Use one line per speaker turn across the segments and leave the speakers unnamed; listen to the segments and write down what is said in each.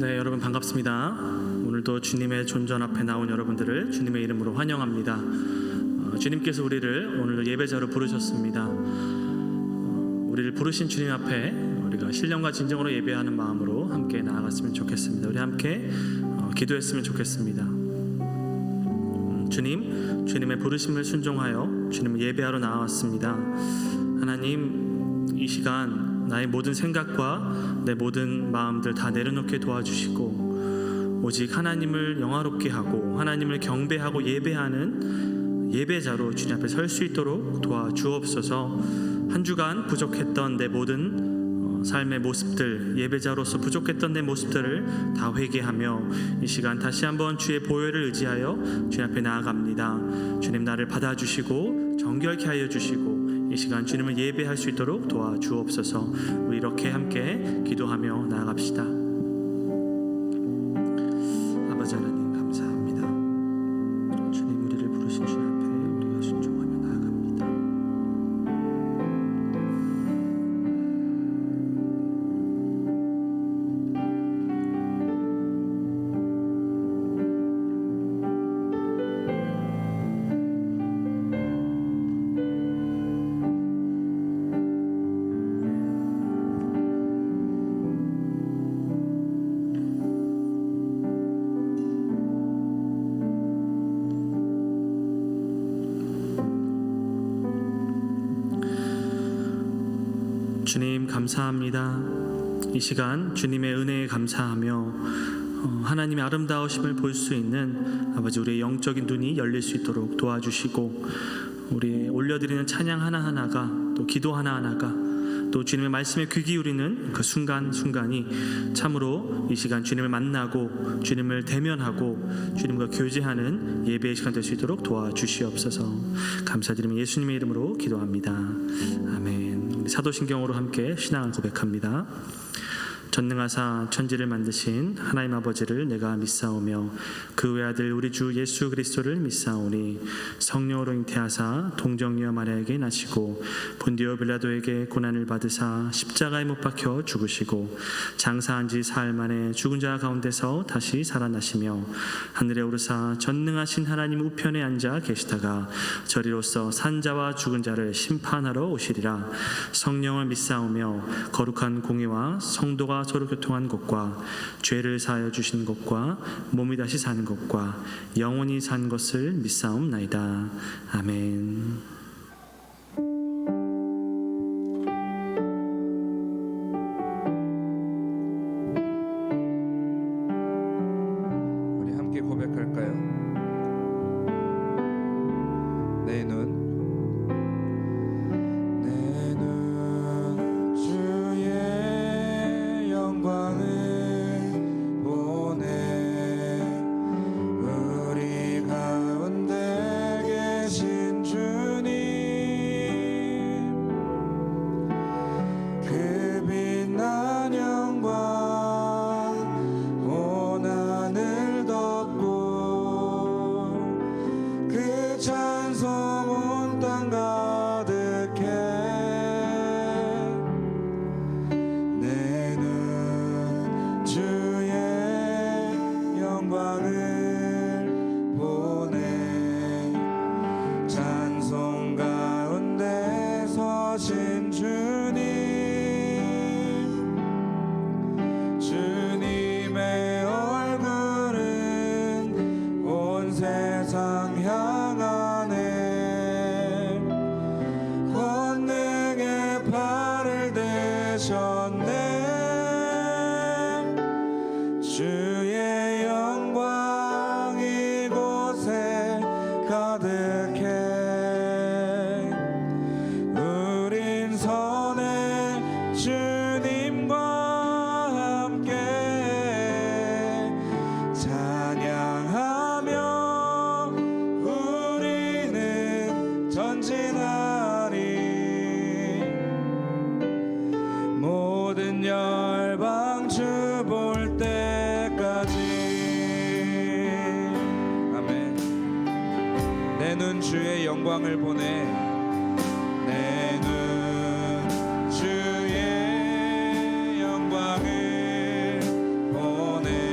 네, 여러분 반갑습니다. 오늘도 주님의 존전 앞에 나온 여러분들을 주님의 이름으로 환영합니다. 주님께서 우리를 오늘 예배자로 부르셨습니다. 우리를 부르신 주님 앞에 우리가 신령과 진정으로 예배하는 마음으로 함께 나아갔으면 좋겠습니다. 우리 함께 기도했으면 좋겠습니다. 주님의 부르심을 순종하여 주님을 예배하러 나왔습니다. 하나님, 이 시간 나의 모든 생각과 내 모든 마음들 다 내려놓게 도와주시고 오직 하나님을 영화롭게 하고 하나님을 경배하고 예배하는 예배자로 주님 앞에 설 수 있도록 도와주옵소서. 한 주간 부족했던 내 모든 삶의 모습들, 예배자로서 부족했던 내 모습들을 다 회개하며 이 시간 다시 한번 주의 보혈을 의지하여 주님 앞에 나아갑니다. 주님, 나를 받아주시고 정결케 하여 주시고 이 시간 주님을 예배할 수 있도록 도와주옵소서. 우리 이렇게 함께 기도하며 나아갑시다. 아버지 하나님, 감사합니다. 주님, 우리를 부르신 주님 앞에 우리가 순종하며 나아갑니다. 주님, 감사합니다. 이 시간 주님의 은혜에 감사하며 하나님의 아름다우심을 볼 수 있는 아버지, 우리의 영적인 눈이 열릴 수 있도록 도와주시고 우리 올려드리는 찬양 하나하나가 또 기도 하나하나가 또 주님의 말씀에 귀 기울이는 그 순간순간이 참으로 이 시간 주님을 만나고 주님을 대면하고 주님과 교제하는 예배의 시간 될 수 있도록 도와주시옵소서. 감사드리며 예수님의 이름으로 기도합니다. 아멘. 우리 사도신경으로 함께 신앙을 고백합니다. 전능하사 천지를 만드신 하나님 아버지를 내가 믿사오며 그 외아들 우리 주 예수 그리스도를 믿사오니 성령으로 잉태하사 동정녀 마리아에게 나시고 본디오 빌라도에게 고난을 받으사 십자가에 못 박혀 죽으시고 장사한 지 사흘 만에 죽은 자 가운데서 다시 살아나시며 하늘에 오르사 전능하신 하나님 우편에 앉아 계시다가 저리로서 산자와 죽은 자를 심판하러 오시리라. 성령을 믿사오며 거룩한 공의와 성도가 서로 교통한 것과 죄를 사하여 주신 것과 몸이 다시 사는 것과 영원히 산 것을 믿사옵나이다. 아멘.
우리 함께 고백할까요? 내 눈 주의 영광을 보네. 우리 가운데 계신 주님, 그 빛난 영광 온 하늘 덮고 그 찬송 온 땅 가득해. 내 눈 주의 영광을 보네. 찬송 가운데 서신 주님, 주님의 얼굴은 온 세상 향하네. 권능의 팔을 대셨네. 주의 영광 이곳에 가득해. 우린 선해 주님과 함께 찬양하며 우리는 전진하리. 모든 열방 주 볼 때까지. 아멘. 내 눈 주의 영광을 보내. 내 눈 주의 영광을 보내.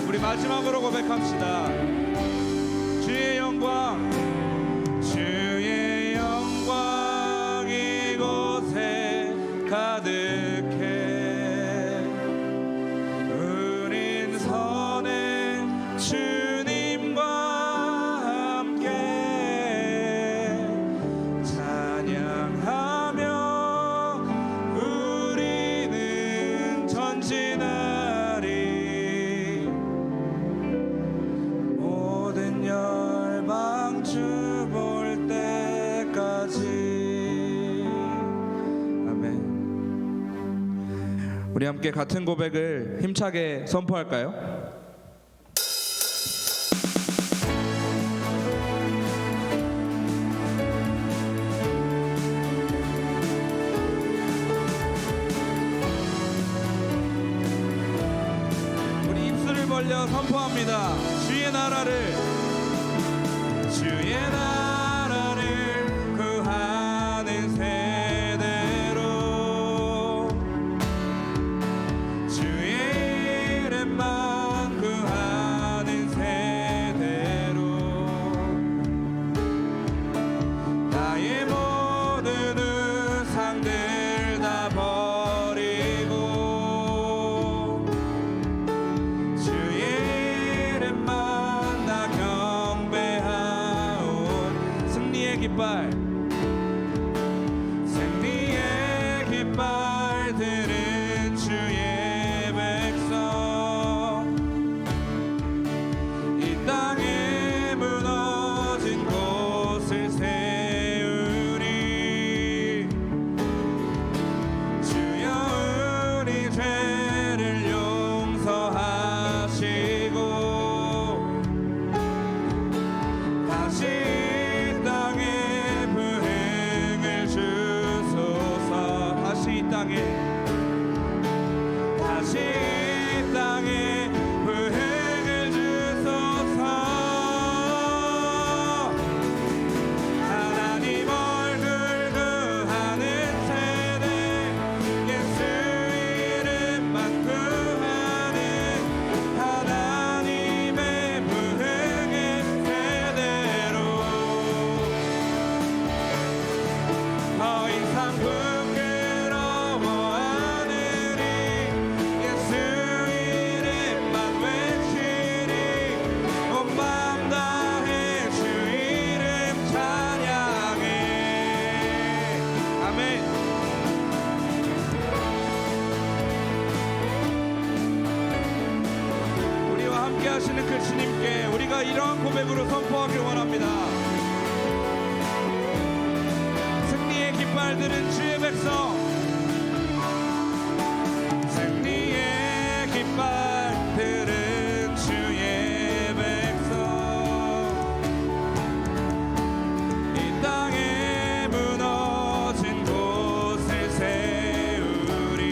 우리 마지막으로 고백합시다. 주의 영광, 주의 영광 이곳에 가득해. 우린 선행 주님과 함께 찬양하며 우리는 전진하리. 모든 열방 주 볼 때까지. 아멘. 우리 함께 같은 고백을 힘차게 선포할까요? 우리 입술을 벌려 선포합니다. 주의 나라를 구하는 세대로 주의 이름만 구하는 세대로 나의 모든 우상들 다 버리고 주의 이름만 다 경배하온 승리의 깃발 들은 주의 백성 이 땅에 무너진 곳을 세우리. 주여 우리 죄를 용서하시고 다시 이 땅에 부흥을 주소서. 다시 이 땅에 부흥을 주소서. 하나님 얼굴 구하는 세대 예수 이름만 구하는 하나님의 부흥의 세대로 더 이상 부끄러워하느니 예수 이름만 외치리. 온 마음 다해 주 이름 찬양해. 아멘. 우리와 함께 하시는 그 주님께 우리가 이러한 고백으로 선포하길 원합니다. 승리의 깃발 들은 주의 백성, 승리의 깃발 들은 주의 백성 이 땅에 무너진 곳을 세우리.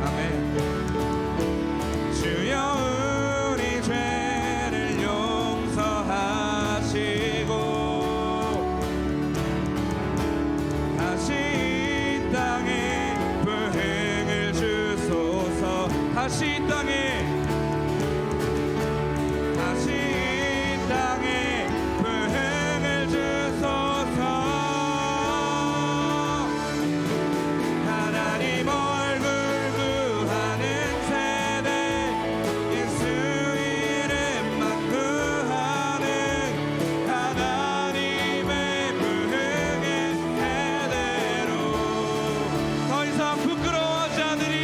아멘. 주여 우리 죄를 용서하시고 다시 이 땅에 부흥을 주소서. 다시 이 땅에 부흥을 주소서. 하나님 얼굴 구하는 세대 예수 이름만 구하는 하나님의 부흥의 세대로 더 이상 부끄러워하지 않으리.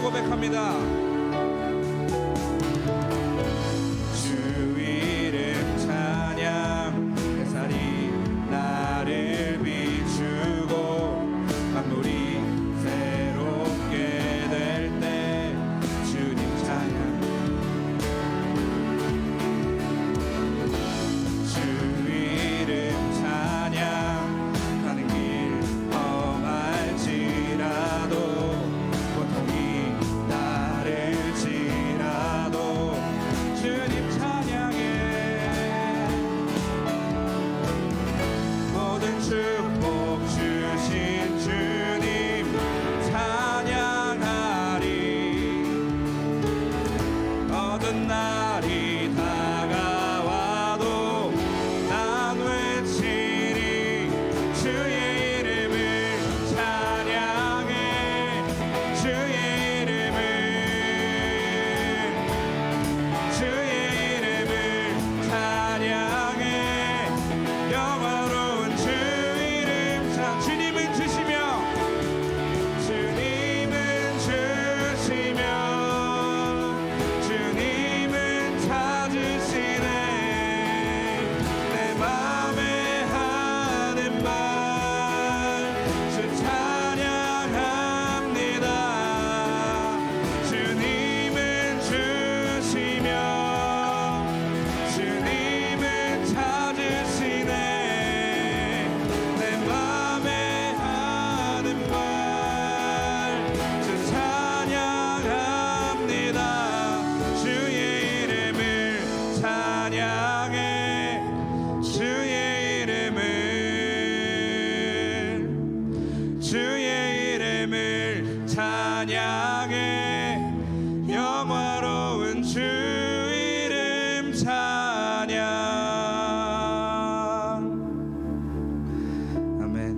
고백합니다. 주 이름 찬양 햇살이 나를 비추고 만물이 새롭게 될 때 주님 찬양 주 이름 찬양 가는 길 험할지라도 고통이 따를지라도 주님 찬양해 모든 축복 주신 주님 찬양하리 어떤 날이 다가와도 난 외치리 주의 이름을 찬양해 주의 이름을 찬양해 영화로운 주 이름 주님은 주시며 주님은 주시며 주님은 찾으시네 내 맘에 하는 말 주 찬양합니다 주님은 주시며 주님은 찾으시네 내 맘에 하는 말 주 찬양합니다 주의 이름을 찬양해 주의 이름을 찬양해 영화로운 주 이름 찬양 아멘.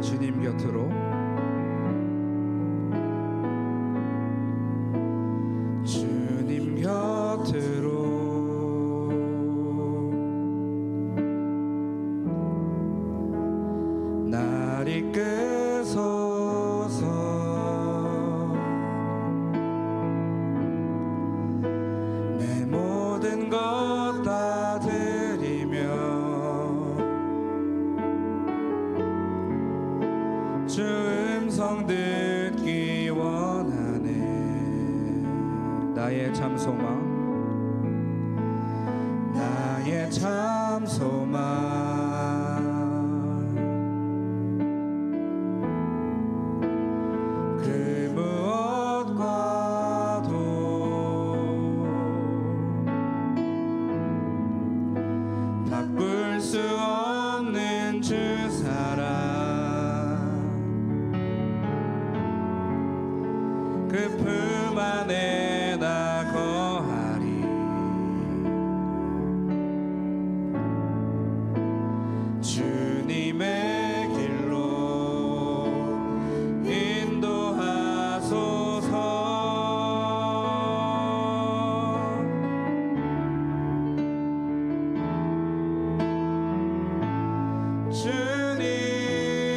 주님 곁으로 주님 곁으로 날 이끄소서 내 모든 것 다 드리며 주 음성 듣기 원하네 나의 참 소망 나의 참 소망 그 무엇과도 바꿀 수 없는 주 사랑 그 품 안에 나 거하리 주님의 길로 인도하소서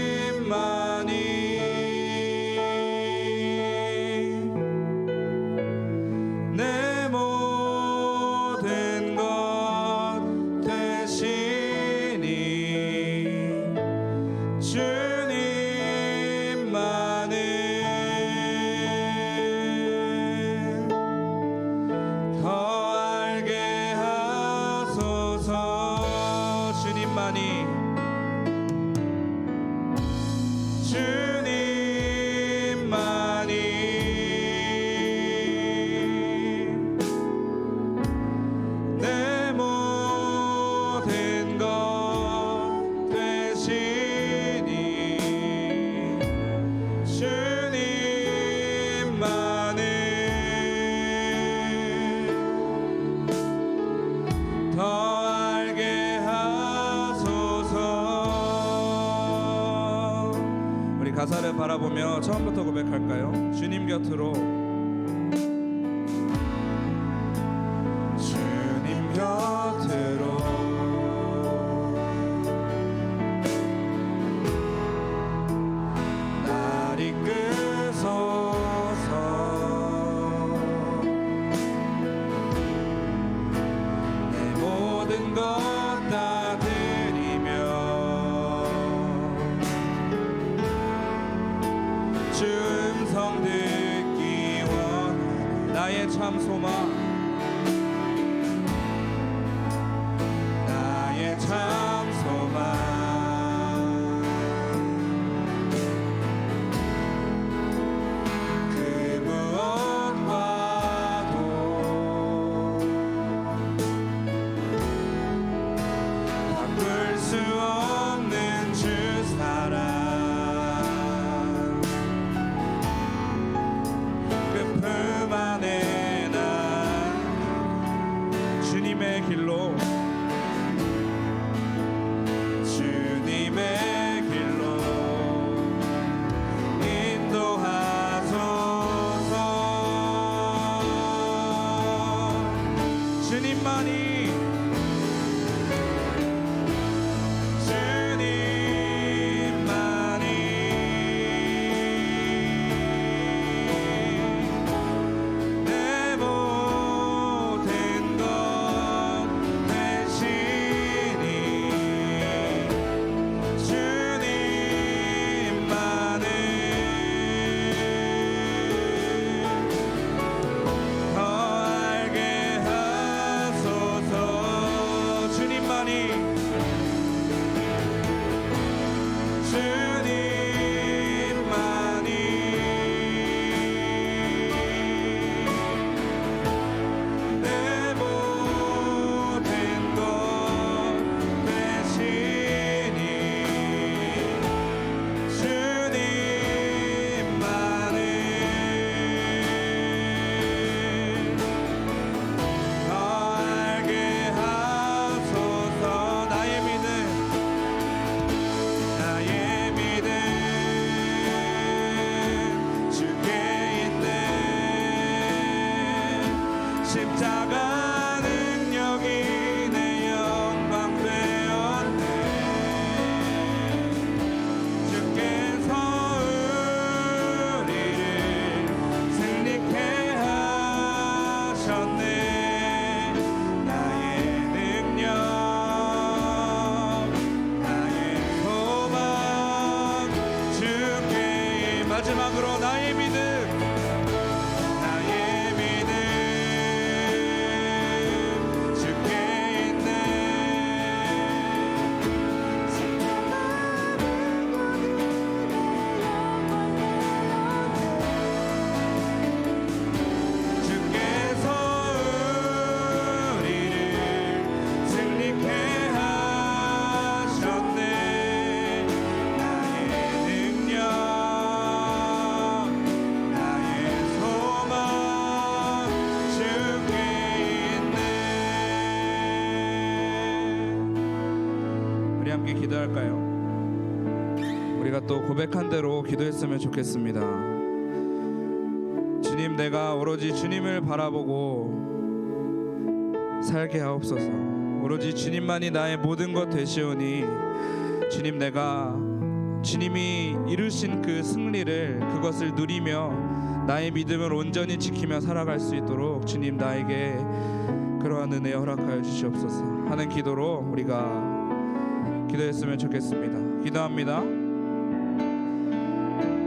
주님만이 내 모든 것 되시니 주님만을 더 알게 하소서 주님만이 내 모든 것 되시니 주님만을 더 알게 하소서 우리 가사를 바라보며 처음부터 고백할까요? 주님 곁으로 것 다 드리며 주 음성 듣기 원 나의 참 소망 나의 참 소망 그 무엇과도 바꿀 수 없는 주 사랑 그 품 안에 난 주님의 길로 주님의 길로 인도하소서 주님만이 내 모든 것 대신이 주님만을 더 알게 하소서 주님만이 내 모든 것 대신이 주님만을 더 알게 하소서 나의 믿음 주께 있네 십자가 능력이 내 영광 되었네 주께서 우리를 승리케 하셨네 나의 능력 나의 소망 주께 마지막으로 나의 믿음 주께 있네 주께서 우리를 승리케 하셨네 나의 능력 나의 소망 주께 있네 우리 함께 기도할까요? 우리가 또 고백한 대로 기도했으면 좋겠습니다. 주님 내가 오로지 주님을 바라보고 살게 하옵소서. 오로지 주님만이 나의 모든 것 되시오니 주님 내가 주님이 이루신 그 승리를 그것을 누리며 나의 믿음을 온전히 지키며 살아갈 수 있도록 주님 나에게 그러한 은혜 허락하여 주시옵소서 하는 기도로 우리가 기도했으면 좋겠습니다. 기도합니다.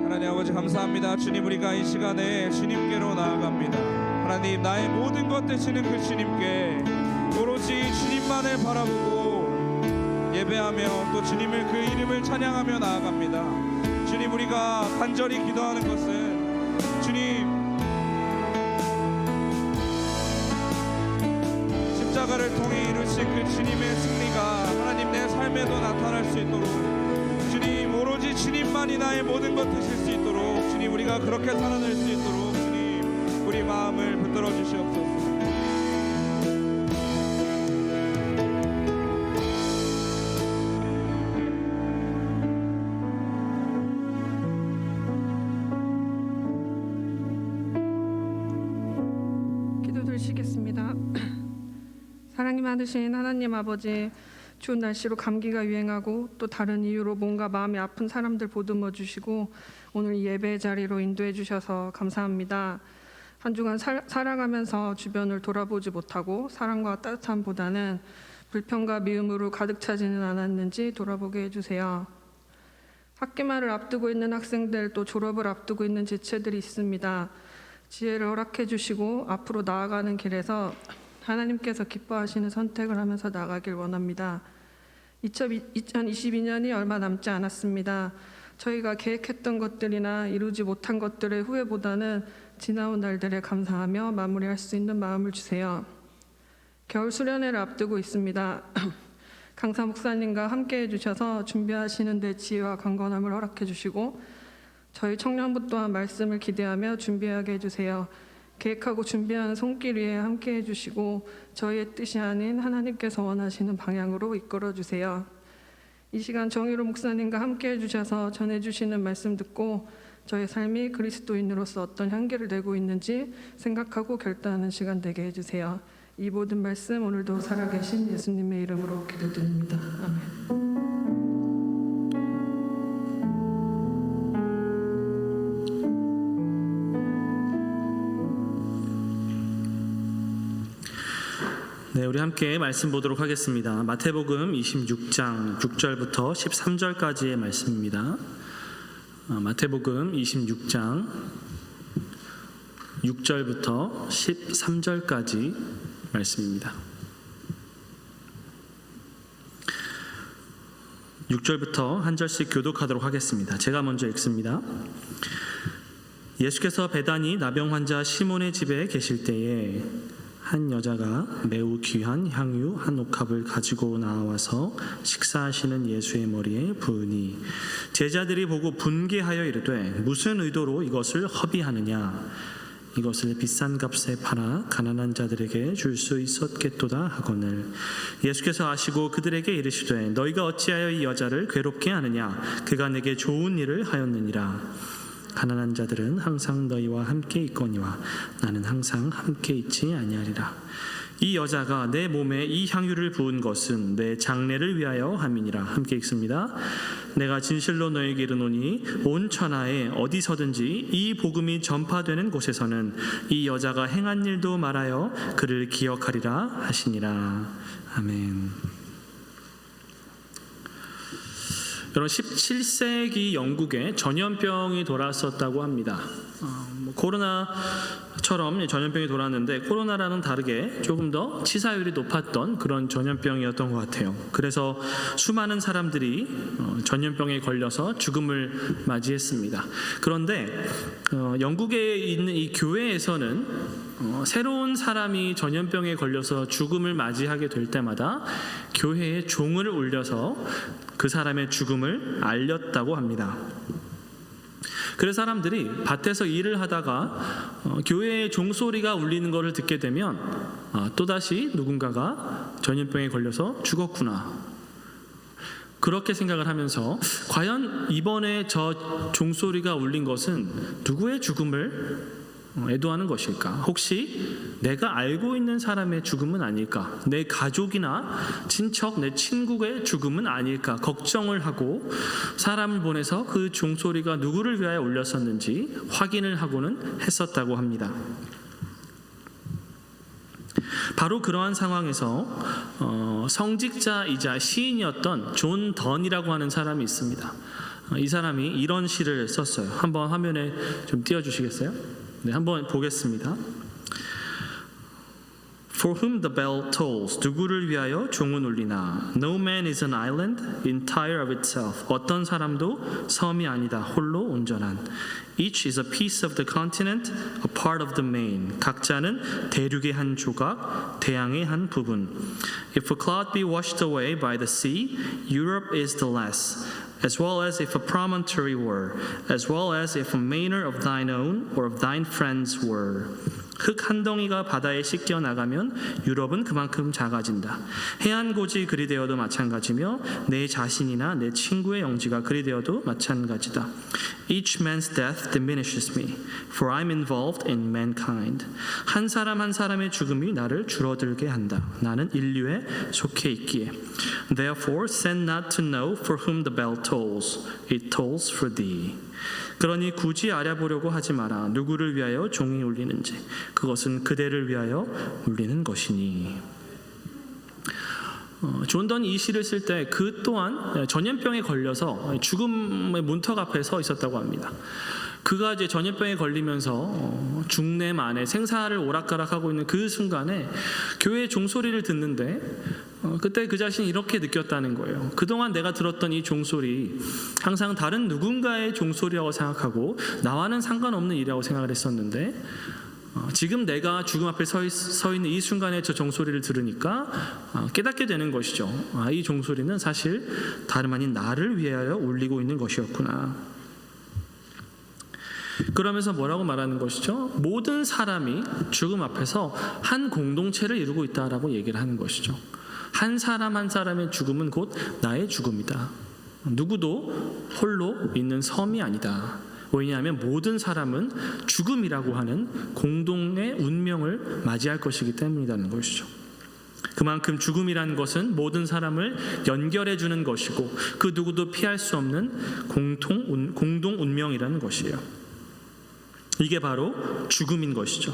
하나님 아버지 감사합니다. 주님 우리가 이 시간에 주님께로 나아갑니다. 하나님 나의 모든 것 되시는 그 주님께 오로지 주님만을 바라보고 예배하며 또 주님을 그 이름을 찬양하며 나아갑니다. 주님 우리가 간절히 기도하는 것은 주님 십자가를 통해 이루신 그 주님의 승리가 하나님 내 삶에도 나타날 수 있도록 주님 오로지 주님만이 나의 모든 것 되실 수 있도록 주님 우리가 그렇게 살아낼 수 있도록 주님 우리 마음을 붙들어 주시옵소서.
기도 드리시겠습니다. 사랑이 많으신 하나님 아버지, 추운 날씨로 감기가 유행하고 또 다른 이유로 몸과 마음이 아픈 사람들 보듬어 주시고 오늘 예배 자리로 인도해 주셔서 감사합니다. 한 주간 살아가면서 주변을 돌아보지 못하고 사랑과 따뜻함보다는 불평과 미움으로 가득 차지는 않았는지 돌아보게 해주세요. 학기말을 앞두고 있는 학생들, 또 졸업을 앞두고 있는 지체들이 있습니다. 지혜를 허락해 주시고 앞으로 나아가는 길에서 하나님께서 기뻐하시는 선택을 하면서 나가길 원합니다. 2022년이 얼마 남지 않았습니다. 저희가 계획했던 것들이나 이루지 못한 것들의 후회보다는 지나온 날들에 감사하며 마무리할 수 있는 마음을 주세요. 겨울 수련회를 앞두고 있습니다. 강사 목사님과 함께 해주셔서 준비하시는 데 지혜와 강건함을 허락해 주시고 저희 청년부 또한 말씀을 기대하며 준비하게 해주세요. 계획하고 준비하는 손길 위에 함께 해주시고 저희의 뜻이 아닌 하나님께서 원하시는 방향으로 이끌어 주세요. 이 시간 정의로 목사님과 함께 해주셔서 전해주시는 말씀 듣고 저의 삶이 그리스도인으로서 어떤 향기를 내고 있는지 생각하고 결단하는 시간 되게 해주세요. 이 모든 말씀 오늘도 살아계신 예수님의 이름으로 기도드립니다. 아멘.
네, 우리 함께 말씀 보도록 하겠습니다. 마태복음 26장 6절부터 13절까지의 말씀입니다. 마태복음 26장 6절부터 13절까지 말씀입니다. 6절부터 한 절씩 교독하도록 하겠습니다. 제가 먼저 읽습니다. 예수께서 베다니 나병 환자 시몬의 집에 계실 때에 한 여자가 매우 귀한 향유 한 옥합을 가지고 나와서 식사하시는 예수의 머리에 부으니 제자들이 보고 분개하여 이르되 무슨 의도로 이것을 허비하느냐, 이것을 비싼 값에 팔아 가난한 자들에게 줄 수 있었겠도다 하거늘 예수께서 아시고 그들에게 이르시되 너희가 어찌하여 이 여자를 괴롭게 하느냐, 그가 내게 좋은 일을 하였느니라. 가난한 자들은 항상 너희와 함께 있거니와 나는 항상 함께 있지 아니하리라. 이 여자가 내 몸에 이 향유를 부은 것은 내 장례를 위하여 함이니라. 함께 읽습니다. 내가 진실로 너희에게 이르노니 온 천하에 어디서든지 이 복음이 전파되는 곳에서는 이 여자가 행한 일도 말하여 그를 기억하리라 하시니라. 아멘. 여러분, 17세기 영국에 전염병이 돌았었다고 합니다. 코로나처럼 전염병이 돌았는데 코로나랑은 다르게 조금 더 치사율이 높았던 그런 전염병이었던 것 같아요. 그래서 수많은 사람들이 전염병에 걸려서 죽음을 맞이했습니다. 그런데 영국에 있는 이 교회에서는 새로운 사람이 전염병에 걸려서 죽음을 맞이하게 될 때마다 교회에 종을 울려서 그 사람의 죽음을 알렸다고 합니다. 그래서 사람들이 밭에서 일을 하다가 교회의 종소리가 울리는 것을 듣게 되면 또다시 누군가가 전염병에 걸려서 죽었구나, 그렇게 생각을 하면서 과연 이번에 저 종소리가 울린 것은 누구의 죽음을 애도하는 것일까? 혹시 내가 알고 있는 사람의 죽음은 아닐까? 내 가족이나 친척, 내 친구의 죽음은 아닐까? 걱정을 하고 사람을 보내서 그 종소리가 누구를 위하여 울렸었는지 확인을 하고는 했었다고 합니다. 바로 그러한 상황에서 성직자이자 시인이었던 존 던이라고 하는 사람이 있습니다. 이 사람이 이런 시를 썼어요. 한번 화면에 좀 띄워주시겠어요? 네, 한번 보겠습니다. For whom the bell tolls, 누구를 위하여 종은 울리나. No man is an island, entire of itself. 어떤 사람도 섬이 아니다, 홀로 온전한. Each is a piece of the continent, a part of the main. 각자는 대륙의 한 조각, 대양의 한 부분. If a cloud be washed away by the sea, Europe is the less. As well as if a promontory were, as well as if a manor of thine own or of thine friends were. 흙 한 덩이가 바다에 씻겨 나가면 유럽은 그만큼 작아진다. 해안고지 그리 되어도 마찬가지며 내 자신이나 내 친구의 영지가 그리 되어도 마찬가지다. Each man's death diminishes me, for I'm involved in mankind. 한 사람 한 사람의 죽음이 나를 줄어들게 한다. 나는 인류에 속해 있기에. Therefore send not to know for whom the bell tolls. It tolls for thee. 그러니 굳이 알아보려고 하지 마라. 누구를 위하여 종이 울리는지. 그것은 그대를 위하여 울리는 것이니. 존 던이 이 시를 쓸 때 그 또한 전염병에 걸려서 죽음의 문턱 앞에 서 있었다고 합니다. 그가 이제 전염병에 걸리면서 중내 만에 생사를 오락가락하고 있는 그 순간에 교회의 종소리를 듣는데 그때 그 자신이 이렇게 느꼈다는 거예요. 그동안 내가 들었던 이 종소리 항상 다른 누군가의 종소리라고 생각하고 나와는 상관없는 일이라고 생각을 했었는데 지금 내가 죽음 앞에 서 있는 이 순간에 저 종소리를 들으니까 깨닫게 되는 것이죠. 이 종소리는 사실 다름 아닌 나를 위하여 울리고 있는 것이었구나. 그러면서 뭐라고 말하는 것이죠? 모든 사람이 죽음 앞에서 한 공동체를 이루고 있다라고 얘기를 하는 것이죠. 한 사람 한 사람의 죽음은 곧 나의 죽음이다. 누구도 홀로 있는 섬이 아니다. 왜냐하면 모든 사람은 죽음이라고 하는 공동의 운명을 맞이할 것이기 때문이라는 것이죠. 그만큼 죽음이라는 것은 모든 사람을 연결해 주는 것이고 그 누구도 피할 수 없는 공동 운명이라는 것이에요. 이게 바로 죽음인 것이죠.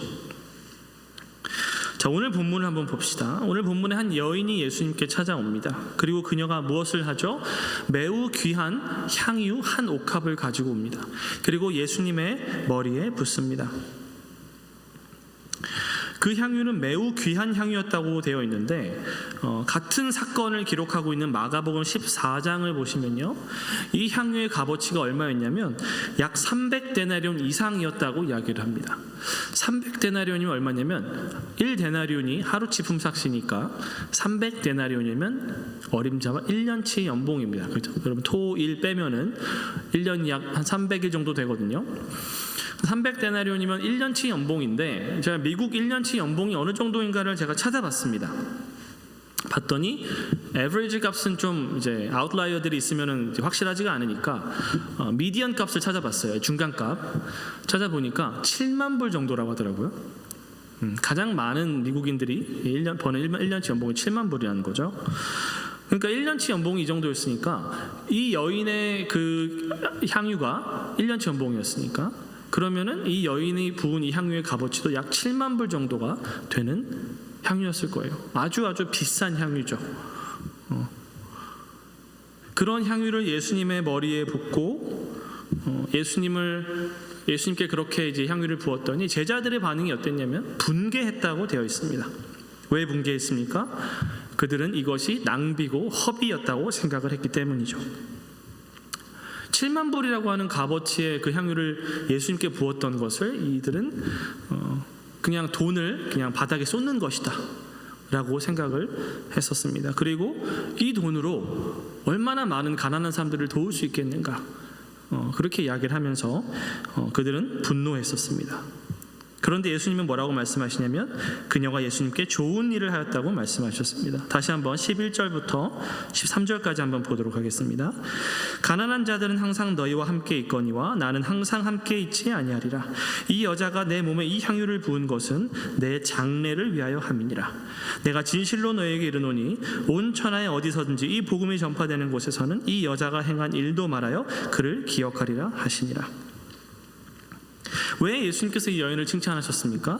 자, 오늘 본문을 한번 봅시다. 오늘 본문에 한 여인이 예수님께 찾아옵니다. 그리고 그녀가 무엇을 하죠? 매우 귀한 향유 한 옥합을 가지고 옵니다. 그리고 예수님의 머리에 붓습니다. 그 향유는 매우 귀한 향유였다고 되어 있는데 같은 사건을 기록하고 있는 마가복음 14장을 보시면요, 이 향유의 값어치가 얼마였냐면 약 300데나리온 이상이었다고 이야기를 합니다. 300데나리온이면 얼마냐면 1데나리온이 하루치 품삯이니까 300데나리온이면 어림잡아 1년치 연봉입니다. 그렇죠? 여러분 토일 빼면은 1년이 약 한 300일 정도 되거든요. 300데나리온이면 1년치 연봉인데 제가 미국 1년치 연봉이 어느 정도인가를 제가 찾아봤습니다. 봤더니 에버리지 값은 좀 이제 아웃라이어들이 있으면은 확실하지가 않으니까 미디언 값을 찾아봤어요. 중간값 찾아보니까 7만 불 정도라고 하더라고요. 가장 많은 미국인들이 1년 버는 1년치 연봉이 7만 불이라는 거죠. 그러니까 1년치 연봉이 이 정도였으니까 이 여인의 그 향유가 1년치 연봉이었으니까 그러면은 이 여인이 부은 이 향유의 값어치도 약 7만 불 정도가 되는 향유였을 거예요. 아주 비싼 향유죠. 그런 향유를 예수님의 머리에 붓고 예수님께 그렇게 이제 향유를 부었더니 제자들의 반응이 어땠냐면 분개했다고 되어 있습니다. 왜 분개했습니까? 그들은 이것이 낭비고 허비였다고 생각을 했기 때문이죠. 7만 불이라고 하는 값어치의 그 향유를 예수님께 부었던 것을 이들은 그냥 돈을 그냥 바닥에 쏟는 것이다 라고 생각을 했었습니다. 그리고 이 돈으로 얼마나 많은 가난한 사람들을 도울 수 있겠는가, 그렇게 이야기를 하면서 그들은 분노했었습니다. 그런데 예수님은 뭐라고 말씀하시냐면 그녀가 예수님께 좋은 일을 하였다고 말씀하셨습니다. 다시 한번 11절부터 13절까지 한번 보도록 하겠습니다. 가난한 자들은 항상 너희와 함께 있거니와 나는 항상 함께 있지 아니하리라. 이 여자가 내 몸에 이 향유를 부은 것은 내 장례를 위하여 함이니라. 내가 진실로 너희에게 이르노니 온 천하에 어디서든지 이 복음이 전파되는 곳에서는 이 여자가 행한 일도 말하여 그를 기억하리라 하시니라. 왜 예수님께서 이 여인을 칭찬하셨습니까?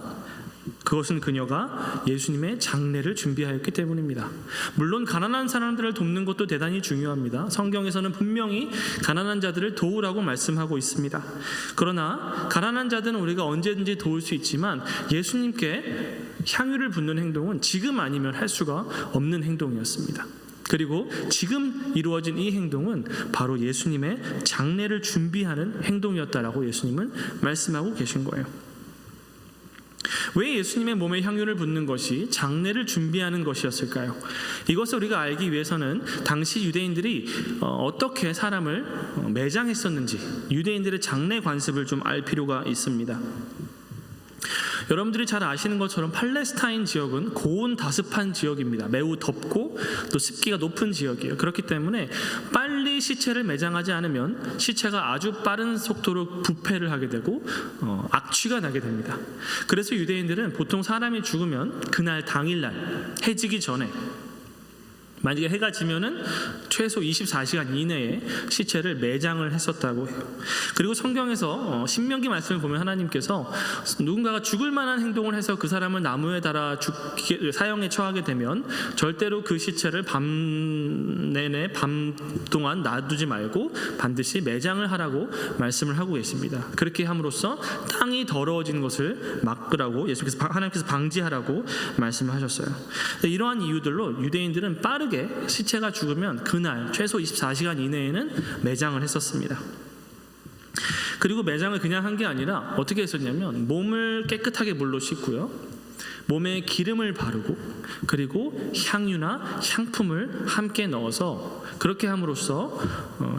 그것은 그녀가 예수님의 장례를 준비하였기 때문입니다. 물론 가난한 사람들을 돕는 것도 대단히 중요합니다. 성경에서는 분명히 가난한 자들을 도우라고 말씀하고 있습니다. 그러나 가난한 자들은 우리가 언제든지 도울 수 있지만 예수님께 향유를 붓는 행동은 지금 아니면 할 수가 없는 행동이었습니다. 그리고 지금 이루어진 이 행동은 바로 예수님의 장례를 준비하는 행동이었다라고 예수님은 말씀하고 계신 거예요. 왜 예수님의 몸에 향유를 붓는 것이 장례를 준비하는 것이었을까요? 이것을 우리가 알기 위해서는 당시 유대인들이 어떻게 사람을 매장했었는지 유대인들의 장례 관습을 좀 알 필요가 있습니다. 여러분들이 잘 아시는 것처럼 팔레스타인 지역은 고온다습한 지역입니다. 매우 덥고 또 습기가 높은 지역이에요. 그렇기 때문에 빨리 시체를 매장하지 않으면 시체가 아주 빠른 속도로 부패를 하게 되고 악취가 나게 됩니다. 그래서 유대인들은 보통 사람이 죽으면 그날 당일날 해지기 전에 만약에 해가 지면은 최소 24시간 이내에 시체를 매장을 했었다고 해요. 그리고 성경에서 신명기 말씀을 보면 하나님께서 누군가가 죽을 만한 행동을 해서 그 사람을 나무에 달아 사형에 처하게 되면 절대로 그 시체를 밤 동안 놔두지 말고 반드시 매장을 하라고 말씀을 하고 계십니다. 그렇게 함으로써 땅이 더러워지는 것을 막으라고 하나님께서 방지하라고 말씀을 하셨어요. 이러한 이유들로 유대인들은 빠르게 시체가 죽으면 그날 최소 24시간 이내에는 매장을 했었습니다. 그리고 매장을 그냥 한 게 아니라 어떻게 했었냐면 몸을 깨끗하게 물로 씻고요, 몸에 기름을 바르고 그리고 향유나 향품을 함께 넣어서 그렇게 함으로써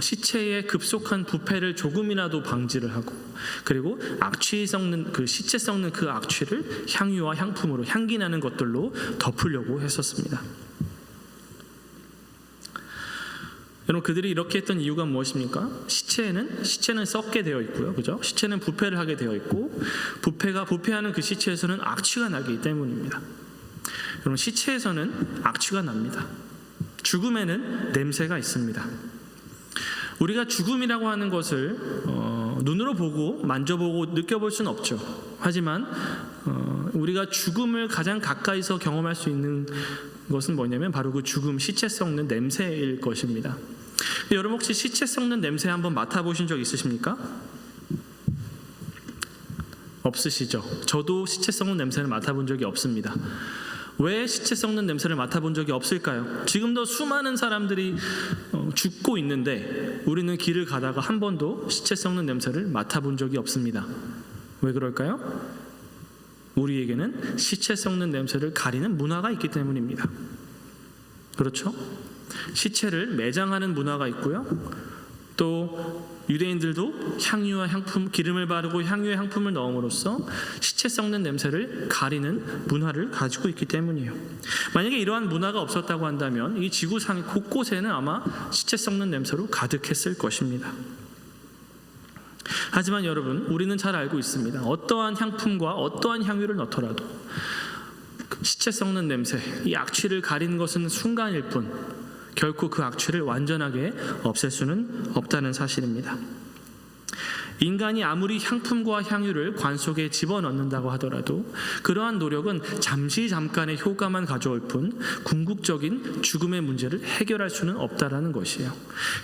시체의 급속한 부패를 조금이라도 방지를 하고, 그리고 악취 썩는 그 시체 썩는 그 악취를 향유와 향품으로 향기 나는 것들로 덮으려고 했었습니다. 여러분, 그들이 이렇게 했던 이유가 무엇입니까? 시체는 썩게 되어 있고요, 그죠? 시체는 부패를 하게 되어 있고, 부패하는 그 시체에서는 악취가 나기 때문입니다. 여러분, 시체에서는 악취가 납니다. 죽음에는 냄새가 있습니다. 우리가 죽음이라고 하는 것을 눈으로 보고 만져보고 느껴볼 수는 없죠. 하지만 우리가 죽음을 가장 가까이서 경험할 수 있는 것은 뭐냐면 바로 그 죽음, 시체 썩는 냄새일 것입니다. 여러분, 혹시 시체 썩는 냄새 한번 맡아보신 적 있으십니까? 없으시죠? 저도 시체 썩는 냄새를 맡아본 적이 없습니다. 왜 시체 썩는 냄새를 맡아본 적이 없을까요? 지금도 수많은 사람들이 죽고 있는데 우리는 길을 가다가 한 번도 시체 썩는 냄새를 맡아본 적이 없습니다. 왜 그럴까요? 우리에게는 시체 썩는 냄새를 가리는 문화가 있기 때문입니다. 그렇죠? 시체를 매장하는 문화가 있고요, 또 유대인들도 향유와 향품, 기름을 바르고 향유의 향품을 넣음으로써 시체 썩는 냄새를 가리는 문화를 가지고 있기 때문이에요. 만약에 이러한 문화가 없었다고 한다면 이 지구상 곳곳에는 아마 시체 썩는 냄새로 가득했을 것입니다. 하지만 여러분, 우리는 잘 알고 있습니다. 어떠한 향품과 어떠한 향유를 넣더라도 시체 썩는 냄새, 이 악취를 가리는 것은 순간일 뿐 결코 그 악취를 완전하게 없앨 수는 없다는 사실입니다. 인간이 아무리 향품과 향유를 관 속에 집어넣는다고 하더라도 그러한 노력은 잠깐의 효과만 가져올 뿐 궁극적인 죽음의 문제를 해결할 수는 없다라는 것이에요.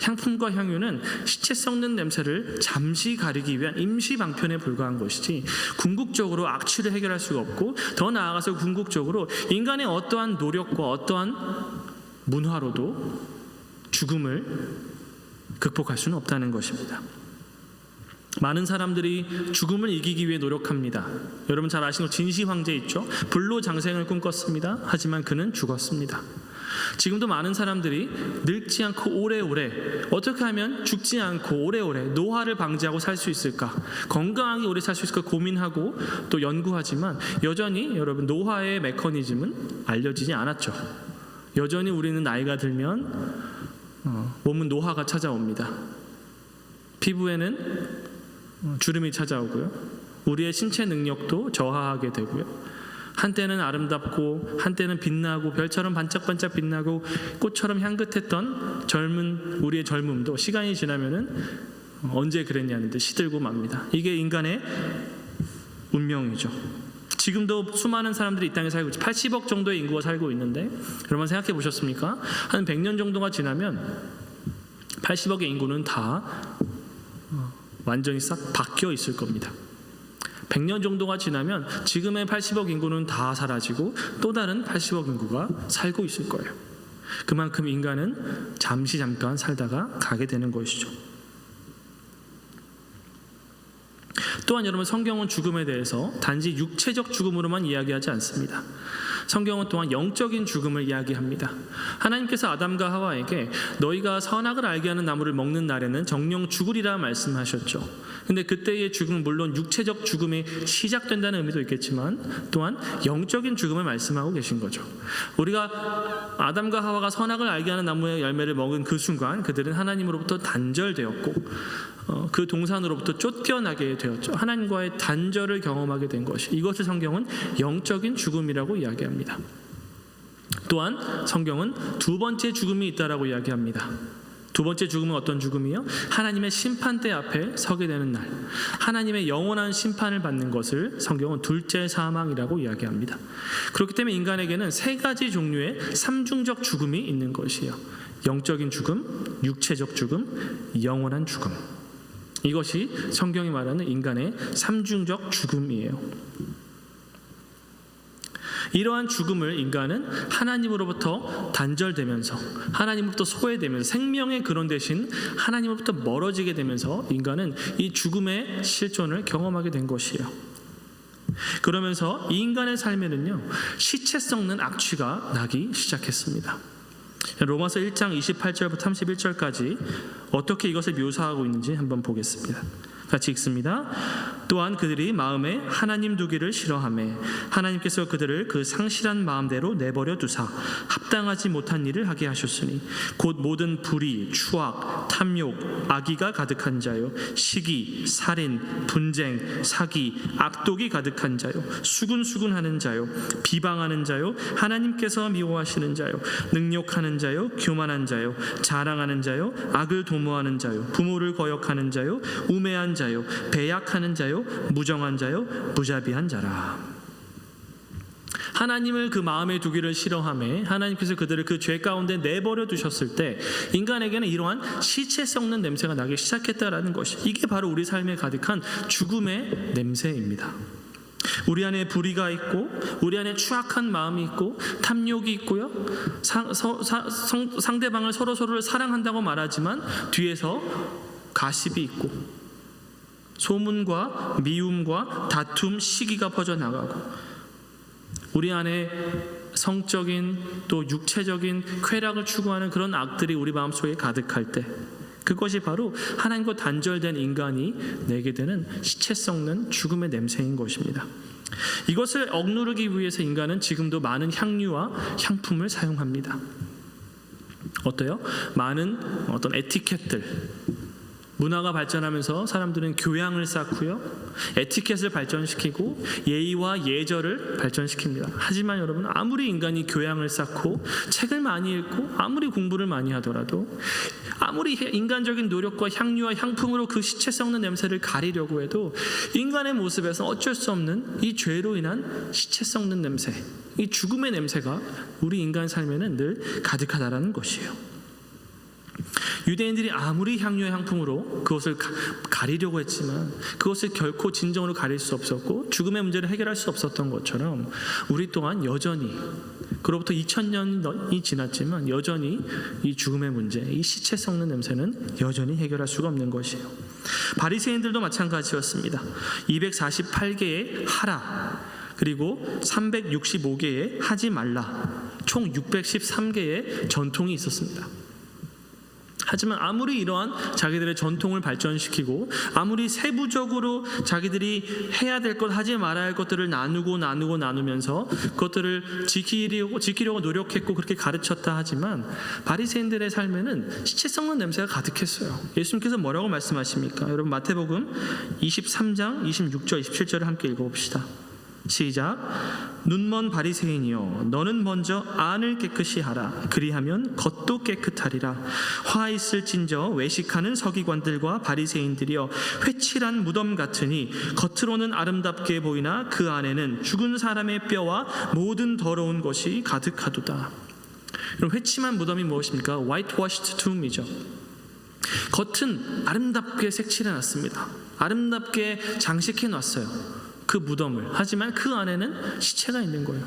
향품과 향유는 시체 썩는 냄새를 잠시 가리기 위한 임시 방편에 불과한 것이지 궁극적으로 악취를 해결할 수가 없고, 더 나아가서 궁극적으로 인간의 어떠한 노력과 어떠한 문화로도 죽음을 극복할 수는 없다는 것입니다. 많은 사람들이 죽음을 이기기 위해 노력합니다. 여러분 잘 아시는 진시 황제 있죠? 불로장생을 꿈꿨습니다. 하지만 그는 죽었습니다. 지금도 많은 사람들이 늙지 않고 오래오래, 어떻게 하면 죽지 않고 오래오래 노화를 방지하고 살 수 있을까, 건강하게 오래 살 수 있을까 고민하고 또 연구하지만 여전히 여러분 노화의 메커니즘은 알려지지 않았죠. 여전히 우리는 나이가 들면 몸은 노화가 찾아옵니다. 피부에는 주름이 찾아오고요, 우리의 신체 능력도 저하하게 되고요, 한때는 아름답고 한때는 빛나고 별처럼 반짝반짝 빛나고 꽃처럼 향긋했던 우리의 젊음도 시간이 지나면은 언제 그랬냐는 듯 시들고 맙니다. 이게 인간의 운명이죠. 지금도 수많은 사람들이 이 땅에 살고 있죠. 80억 정도의 인구가 살고 있는데 여러분 생각해 보셨습니까? 한 100년 정도가 지나면 80억의 인구는 다 완전히 싹 바뀌어 있을 겁니다. 100년 정도가 지나면 지금의 80억 인구는 다 사라지고 또 다른 80억 인구가 살고 있을 거예요. 그만큼 인간은 잠깐 살다가 가게 되는 것이죠. 또한 여러분, 성경은 죽음에 대해서 단지 육체적 죽음으로만 이야기하지 않습니다. 성경은 또한 영적인 죽음을 이야기합니다. 하나님께서 아담과 하와에게 너희가 선악을 알게 하는 나무를 먹는 날에는 정령 죽으리라 말씀하셨죠. 근데 그때의 죽음은 물론 육체적 죽음이 시작된다는 의미도 있겠지만 또한 영적인 죽음을 말씀하고 계신 거죠. 우리가 아담과 하와가 선악을 알게 하는 나무의 열매를 먹은 그 순간 그들은 하나님으로부터 단절되었고 그 동산으로부터 쫓겨나게 되었죠. 하나님과의 단절을 경험하게 된 것이, 이것을 성경은 영적인 죽음이라고 이야기합니다. 또한 성경은 두 번째 죽음이 있다라고 이야기합니다. 두 번째 죽음은 어떤 죽음이요? 하나님의 심판대 앞에 서게 되는 날, 하나님의 영원한 심판을 받는 것을 성경은 둘째 사망이라고 이야기합니다. 그렇기 때문에 인간에게는 세 가지 종류의 삼중적 죽음이 있는 것이에요. 영적인 죽음, 육체적 죽음, 영원한 죽음. 이것이 성경이 말하는 인간의 삼중적 죽음이에요. 이러한 죽음을 인간은 하나님으로부터 단절되면서, 하나님으로부터 소외되면서, 생명의 근원 대신 하나님으로부터 멀어지게 되면서 인간은 이 죽음의 실존을 경험하게 된 것이에요. 그러면서 이 인간의 삶에는요, 시체 썩는 악취가 나기 시작했습니다. 로마서 1장 28절부터 31절까지 어떻게 이것을 묘사하고 있는지 한번 보겠습니다. 같이 읽습니다. 또한 그들이 마음에 하나님 두기를 싫어하매 하나님께서 그들을 그 상실한 마음대로 내버려 두사 합당하지 못한 일을 하게 하셨으니 곧 모든 불의, 추악, 탐욕, 악의가 가득한 자요, 시기, 살인, 분쟁, 사기, 악독이 가득한 자요, 수군수군하는 자요, 비방하는 자요, 하나님께서 미워하시는 자요, 능욕하는 자요, 교만한 자요, 자랑하는 자요, 악을 도모하는 자요, 부모를 거역하는 자요, 우매한 자요, 배약하는 자요, 무정한 자요, 무자비한 자라. 하나님을 그 마음에 두기를 싫어하며 하나님께서 그들을 그 죄 가운데 내버려 두셨을 때 인간에게는 이러한 시체 썩는 냄새가 나기 시작했다라는 것이, 이게 바로 우리 삶에 가득한 죽음의 냄새입니다. 우리 안에 불의가 있고, 우리 안에 추악한 마음이 있고, 탐욕이 있고요, 상대방을 서로를 사랑한다고 말하지만 뒤에서 가십이 있고, 소문과 미움과 다툼, 시기가 퍼져나가고, 우리 안에 성적인 또 육체적인 쾌락을 추구하는 그런 악들이 우리 마음속에 가득할 때, 그것이 바로 하나님과 단절된 인간이 내게 되는 시체 썩는 죽음의 냄새인 것입니다. 이것을 억누르기 위해서 인간은 지금도 많은 향유와 향품을 사용합니다. 어때요? 많은 어떤 에티켓들, 문화가 발전하면서 사람들은 교양을 쌓고요, 에티켓을 발전시키고 예의와 예절을 발전시킵니다. 하지만 여러분, 아무리 인간이 교양을 쌓고 책을 많이 읽고 아무리 공부를 많이 하더라도, 아무리 인간적인 노력과 향유와 향품으로 그 시체 썩는 냄새를 가리려고 해도 인간의 모습에서 어쩔 수 없는 이 죄로 인한 시체 썩는 냄새, 이 죽음의 냄새가 우리 인간 삶에는 늘 가득하다라는 것이에요. 유대인들이 아무리 향유의 향품으로 그것을 가리려고 했지만 그것을 결코 진정으로 가릴 수 없었고 죽음의 문제를 해결할 수 없었던 것처럼, 우리 또한 여전히, 그로부터 2000년이 지났지만 여전히 이 죽음의 문제, 이 시체 썩는 냄새는 여전히 해결할 수가 없는 것이에요. 바리새인들도 마찬가지였습니다. 248개의 하라, 그리고 365개의 하지 말라, 총 613개의 전통이 있었습니다. 하지만 아무리 이러한 자기들의 전통을 발전시키고 아무리 세부적으로 자기들이 해야 될 것, 하지 말아야 할 것들을 나누면서 그것들을 지키려고 노력했고 그렇게 가르쳤다 하지만 바리새인들의 삶에는 시체 썩는 냄새가 가득했어요. 예수님께서 뭐라고 말씀하십니까? 여러분, 마태복음 23장 26절 27절을 함께 읽어봅시다. 시작. 눈먼 바리새인이여, 너는 먼저 안을 깨끗이 하라. 그리하면 겉도 깨끗하리라. 화 있을진저 외식하는 서기관들과 바리새인들이여, 회칠한 무덤 같으니 겉으로는 아름답게 보이나 그 안에는 죽은 사람의 뼈와 모든 더러운 것이 가득하도다. 회침한 무덤이 무엇입니까? Whitewashed tomb이죠. 겉은 아름답게 색칠해놨습니다. 아름답게 장식해놨어요, 그 무덤을. 하지만 그 안에는 시체가 있는 거예요.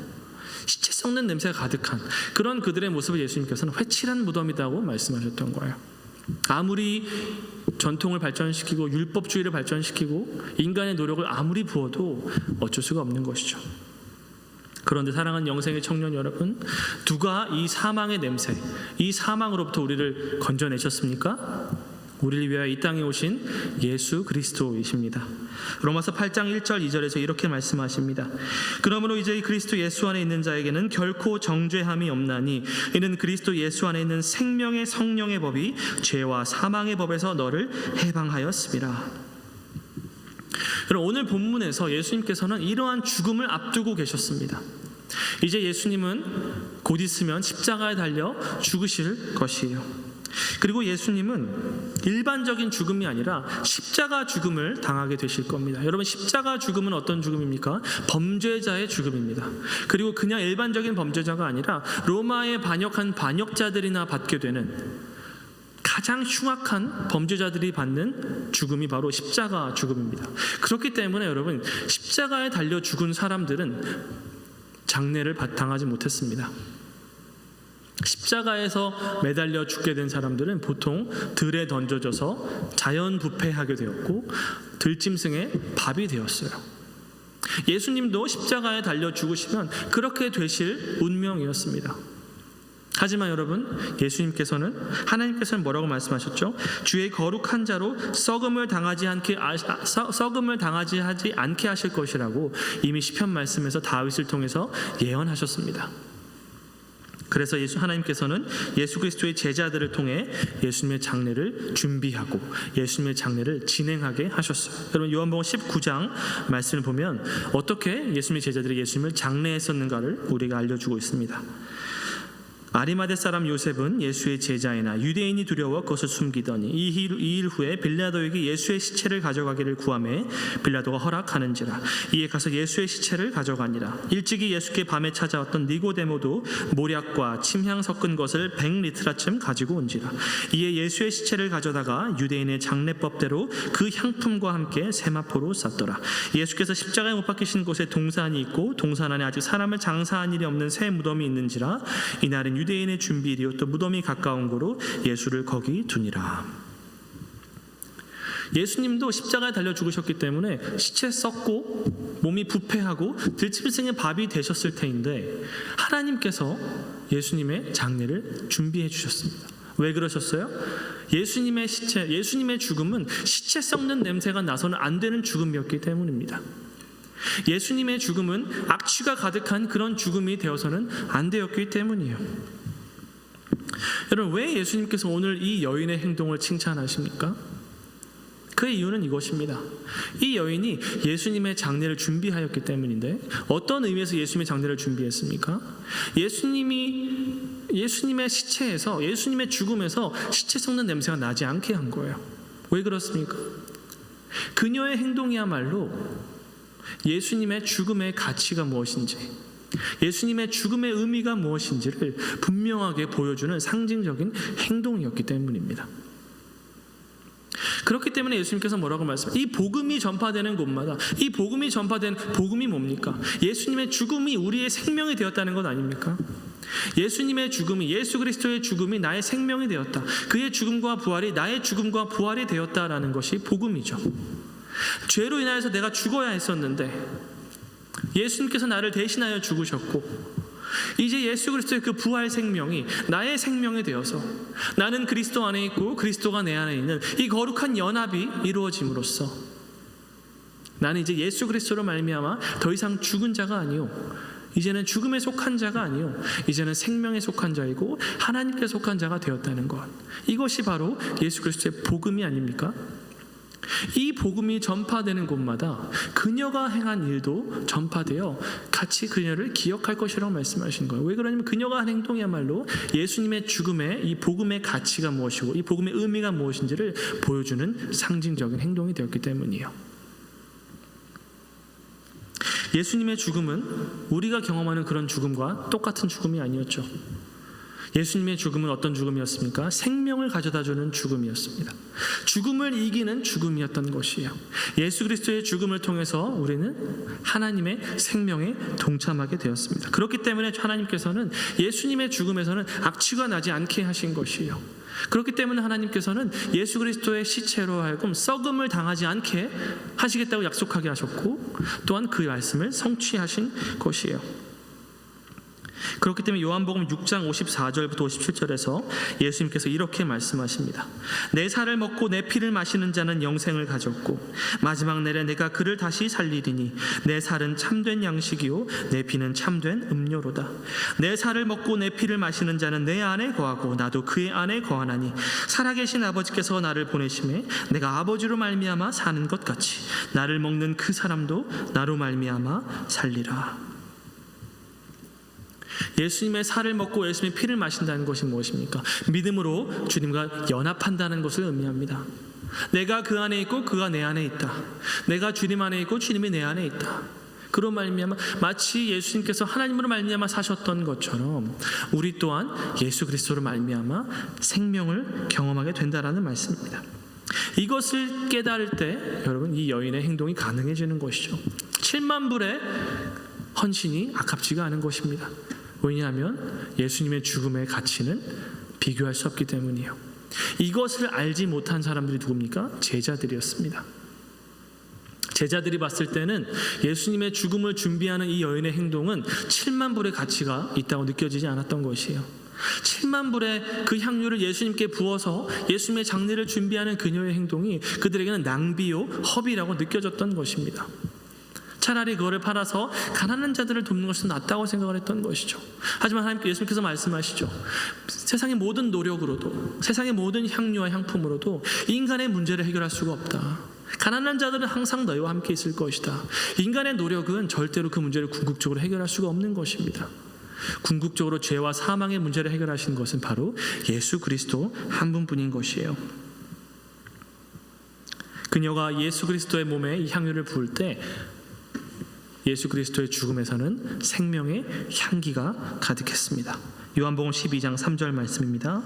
시체 썩는 냄새가 가득한 그런 그들의 모습을 예수님께서는 회칠한 무덤이라고 말씀하셨던 거예요. 아무리 전통을 발전시키고 율법주의를 발전시키고 인간의 노력을 아무리 부어도 어쩔 수가 없는 것이죠. 그런데 사랑하는 영생의 청년 여러분, 누가 이 사망의 냄새, 이 사망으로부터 우리를 건져내셨습니까? 우리를 위하여 이 땅에 오신 예수 그리스도이십니다. 로마서 8장 1절 2절에서 이렇게 말씀하십니다. 그러므로 이제 그리스도 예수 안에 있는 자에게는 결코 정죄함이 없나니 이는 그리스도 예수 안에 있는 생명의 성령의 법이 죄와 사망의 법에서 너를 해방하였습니다. 여러분, 오늘 본문에서 예수님께서는 이러한 죽음을 앞두고 계셨습니다. 이제 예수님은 곧 있으면 십자가에 달려 죽으실 것이에요. 그리고 예수님은 일반적인 죽음이 아니라 십자가 죽음을 당하게 되실 겁니다. 여러분, 십자가 죽음은 어떤 죽음입니까? 범죄자의 죽음입니다. 그리고 그냥 일반적인 범죄자가 아니라 로마에 반역한 반역자들이나 받게 되는 가장 흉악한 범죄자들이 받는 죽음이 바로 십자가 죽음입니다. 그렇기 때문에 여러분, 십자가에 달려 죽은 사람들은 장례를 당하지 못했습니다. 십자가에서 매달려 죽게 된 사람들은 보통 들에 던져져서 자연부패하게 되었고 들짐승의 밥이 되었어요. 예수님도 십자가에 달려 죽으시면 그렇게 되실 운명이었습니다. 하지만 여러분, 하나님께서는 뭐라고 말씀하셨죠? 주의 거룩한 자로 썩음을 당하지 않게 하실 것이라고 이미 시편 말씀에서 다윗을 통해서 예언하셨습니다. 그래서 하나님께서는 예수 그리스도의 제자들을 통해 예수님의 장례를 준비하고 예수님의 장례를 진행하게 하셨어요. 여러분, 요한복음 19장 말씀을 보면 어떻게 예수님의 제자들이 예수님을 장례했었는가를 우리가 알려주고 있습니다. 아리마대 사람 요셉은 예수의 제자이나 유대인이 두려워 그것을 숨기더니 이 일 후에 빌라도에게 예수의 시체를 가져가기를 구하매 빌라도가 허락하는지라. 이에 가서 예수의 시체를 가져가니라. 일찍이 예수께 밤에 찾아왔던 니고데모도 모략과 침향 섞은 것을 100리트라쯤 가지고 온지라. 이에 예수의 시체를 가져다가 유대인의 장례법대로 그 향품과 함께 세마포로 쌌더라. 예수께서 십자가에 못 박히신 곳에 동산이 있고 동산 안에 아직 사람을 장사한 일이 없는 새 무덤이 있는지라. 이날은 유대인의 준비일이요 또 무덤이 가까운 고로 예수를 거기 두니라. 예수님도 십자가에 달려 죽으셨기 때문에 시체 썩고 몸이 부패하고 들짐승의 밥이 되셨을 터인데 하나님께서 예수님의 장례를 준비해 주셨습니다. 왜 그러셨어요? 예수님의 죽음은 시체 썩는 냄새가 나서는 안 되는 죽음이었기 때문입니다. 예수님의 죽음은 악취가 가득한 그런 죽음이 되어서는 안 되었기 때문이에요. 여러분, 왜 예수님께서 오늘 이 여인의 행동을 칭찬하십니까? 그 이유는 이것입니다. 이 여인이 예수님의 장례를 준비하였기 때문인데, 어떤 의미에서 예수님의 장례를 준비했습니까? 예수님의 시체에서, 예수님의 죽음에서 시체 썩는 냄새가 나지 않게 한 거예요. 왜 그렇습니까? 그녀의 행동이야말로 예수님의 죽음의 가치가 무엇인지, 예수님의 죽음의 의미가 무엇인지를 분명하게 보여주는 상징적인 행동이었기 때문입니다. 그렇기 때문에 예수님께서 뭐라고 말씀하세요? 이 복음이 전파되는 곳마다, 이 복음이 전파된 복음이 뭡니까? 예수님의 죽음이 우리의 생명이 되었다는 것 아닙니까? 예수님의 죽음이, 예수 그리스도의 죽음이 나의 생명이 되었다. 그의 죽음과 부활이 나의 죽음과 부활이 되었다라는 것이 복음이죠. 죄로 인하여서 내가 죽어야 했었는데 예수님께서 나를 대신하여 죽으셨고, 이제 예수 그리스도의 그 부활 생명이 나의 생명이 되어서 나는 그리스도 안에 있고 그리스도가 내 안에 있는 이 거룩한 연합이 이루어짐으로써 나는 이제 예수 그리스도로 말미암아 더 이상 죽은 자가 아니요, 이제는 죽음에 속한 자가 아니요, 이제는 생명에 속한 자이고 하나님께 속한 자가 되었다는 것, 이것이 바로 예수 그리스도의 복음이 아닙니까? 이 복음이 전파되는 곳마다 그녀가 행한 일도 전파되어 같이 그녀를 기억할 것이라고 말씀하신 거예요. 왜 그러냐면 그녀가 한 행동이야말로 예수님의 죽음의 이 복음의 가치가 무엇이고 이 복음의 의미가 무엇인지를 보여주는 상징적인 행동이 되었기 때문이에요. 예수님의 죽음은 우리가 경험하는 그런 죽음과 똑같은 죽음이 아니었죠. 예수님의 죽음은 어떤 죽음이었습니까? 생명을 가져다주는 죽음이었습니다. 죽음을 이기는 죽음이었던 것이에요. 예수 그리스도의 죽음을 통해서 우리는 하나님의 생명에 동참하게 되었습니다. 그렇기 때문에 하나님께서는 예수님의 죽음에서는 악취가 나지 않게 하신 것이에요. 그렇기 때문에 하나님께서는 예수 그리스도의 시체로 하여금 썩음을 당하지 않게 하시겠다고 약속하게 하셨고, 또한 그 말씀을 성취하신 것이에요. 그렇기 때문에 요한복음 6장 54절부터 57절에서 예수님께서 이렇게 말씀하십니다. 내 살을 먹고 내 피를 마시는 자는 영생을 가졌고 마지막 날에 내가 그를 다시 살리리니 내 살은 참된 양식이요 내 피는 참된 음료로다. 내 살을 먹고 내 피를 마시는 자는 내 안에 거하고 나도 그의 안에 거하나니 살아계신 아버지께서 나를 보내심에 내가 아버지로 말미암아 사는 것 같이 나를 먹는 그 사람도 나로 말미암아 살리라. 예수님의 살을 먹고 예수님의 피를 마신다는 것이 무엇입니까? 믿음으로 주님과 연합한다는 것을 의미합니다. 내가 그 안에 있고 그가 내 안에 있다. 내가 주님 안에 있고 주님이 내 안에 있다. 그런 말미암아 마치 예수님께서 하나님으로 말미암아 사셨던 것처럼 우리 또한 예수 그리스도로 말미암아 생명을 경험하게 된다라는 말씀입니다. 이것을 깨달을 때 여러분 이 여인의 행동이 가능해지는 것이죠. 7만 불의 헌신이 아깝지가 않은 것입니다. 왜냐하면 예수님의 죽음의 가치는 비교할 수 없기 때문이에요. 이것을 알지 못한 사람들이 누굽니까? 제자들이었습니다. 제자들이 봤을 때는 예수님의 죽음을 준비하는 이 여인의 행동은 7만 불의 가치가 있다고 느껴지지 않았던 것이에요. 7만 불의 그 향유를 예수님께 부어서 예수님의 장례를 준비하는 그녀의 행동이 그들에게는 낭비요 허비라고 느껴졌던 것입니다. 차라리 그거를 팔아서 가난한 자들을 돕는 것이 낫다고 생각을 했던 것이죠. 하지만 예수님께서 말씀하시죠. 세상의 모든 노력으로도, 세상의 모든 향유와 향품으로도 인간의 문제를 해결할 수가 없다. 가난한 자들은 항상 너희와 함께 있을 것이다. 인간의 노력은 절대로 그 문제를 궁극적으로 해결할 수가 없는 것입니다. 궁극적으로 죄와 사망의 문제를 해결하신 것은 바로 예수 그리스도 한 분뿐인 것이에요. 그녀가 예수 그리스도의 몸에 이 향유를 부을 때 예수 그리스도의 죽음에서는 생명의 향기가 가득했습니다. 요한복음 12장 3절 말씀입니다.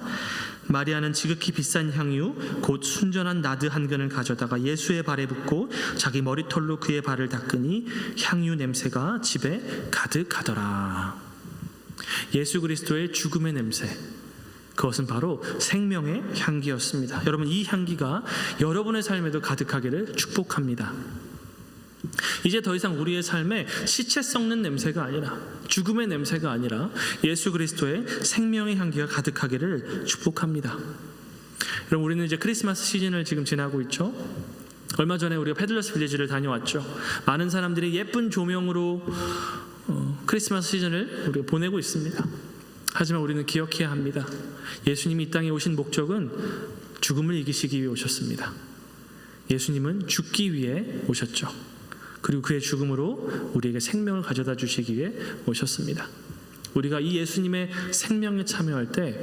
마리아는 지극히 비싼 향유 곧 순전한 나드 한 근을 가져다가 예수의 발에 붓고 자기 머리털로 그의 발을 닦으니 향유 냄새가 집에 가득하더라. 예수 그리스도의 죽음의 냄새, 그것은 바로 생명의 향기였습니다. 여러분, 이 향기가 여러분의 삶에도 가득하기를 축복합니다. 이제 더 이상 우리의 삶에 시체 썩는 냄새가 아니라, 죽음의 냄새가 아니라 예수 그리스도의 생명의 향기가 가득하기를 축복합니다. 여러분, 우리는 이제 크리스마스 시즌을 지금 지나고 있죠. 얼마 전에 우리가 패들러스 빌리지를 다녀왔죠. 많은 사람들이 예쁜 조명으로 크리스마스 시즌을 우리가 보내고 있습니다. 하지만 우리는 기억해야 합니다. 예수님이 이 땅에 오신 목적은 죽음을 이기시기 위해 오셨습니다. 예수님은 죽기 위해 오셨죠. 그리고 그의 죽음으로 우리에게 생명을 가져다 주시기 위해 오셨습니다. 우리가 이 예수님의 생명에 참여할 때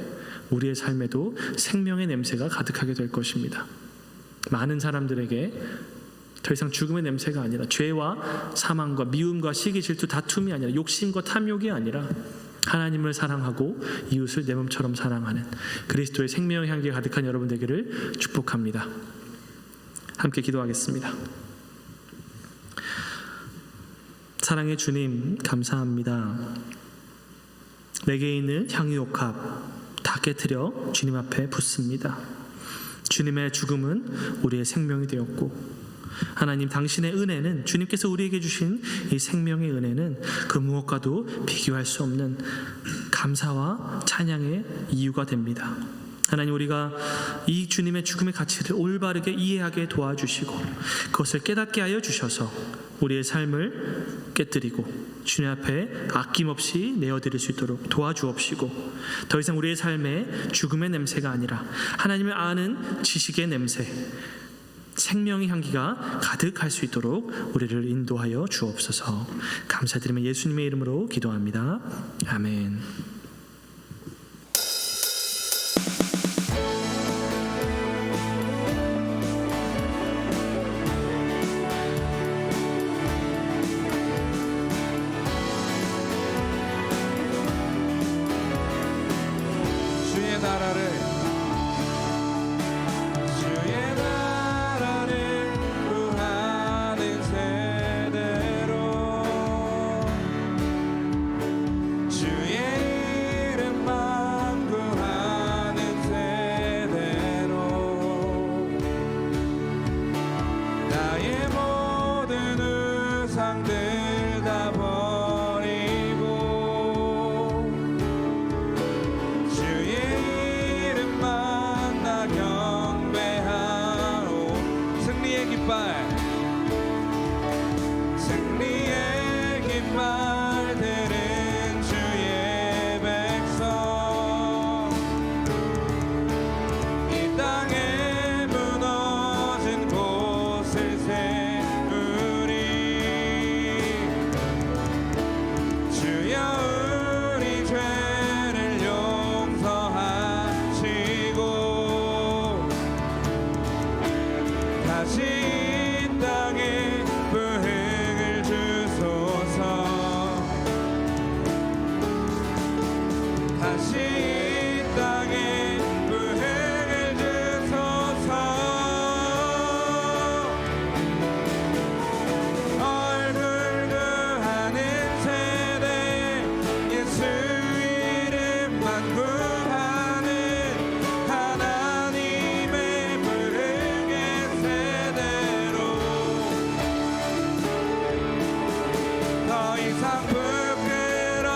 우리의 삶에도 생명의 냄새가 가득하게 될 것입니다. 많은 사람들에게 더 이상 죽음의 냄새가 아니라 죄와 사망과 미움과 시기, 질투, 다툼이 아니라 욕심과 탐욕이 아니라 하나님을 사랑하고 이웃을 내 몸처럼 사랑하는 그리스도의 생명의 향기가 가득한 여러분 되기를 축복합니다. 함께 기도하겠습니다. 사랑의 주님, 감사합니다. 내게 있는 향유옥합 다 깨트려 주님 앞에 붓습니다. 주님의 죽음은 우리의 생명이 되었고, 하나님, 당신의 은혜는, 주님께서 우리에게 주신 이 생명의 은혜는 그 무엇과도 비교할 수 없는 감사와 찬양의 이유가 됩니다. 하나님, 우리가 이 주님의 죽음의 가치를 올바르게 이해하게 도와주시고 그것을 깨닫게 하여 주셔서 우리의 삶을 깨뜨리고 주님 앞에 아낌없이 내어드릴 수 있도록 도와주옵시고, 더 이상 우리의 삶에 죽음의 냄새가 아니라 하나님을 아는 지식의 냄새, 생명의 향기가 가득할 수 있도록 우리를 인도하여 주옵소서. 감사드리며 예수님의 이름으로 기도합니다. 아멘.
주의 다시 이 땅에 은혜를 주소서. 얼굴 구하는 세대, 예수 이름만 구하는 하나님의 부르게 세대로 더 이상 부끄러워하느니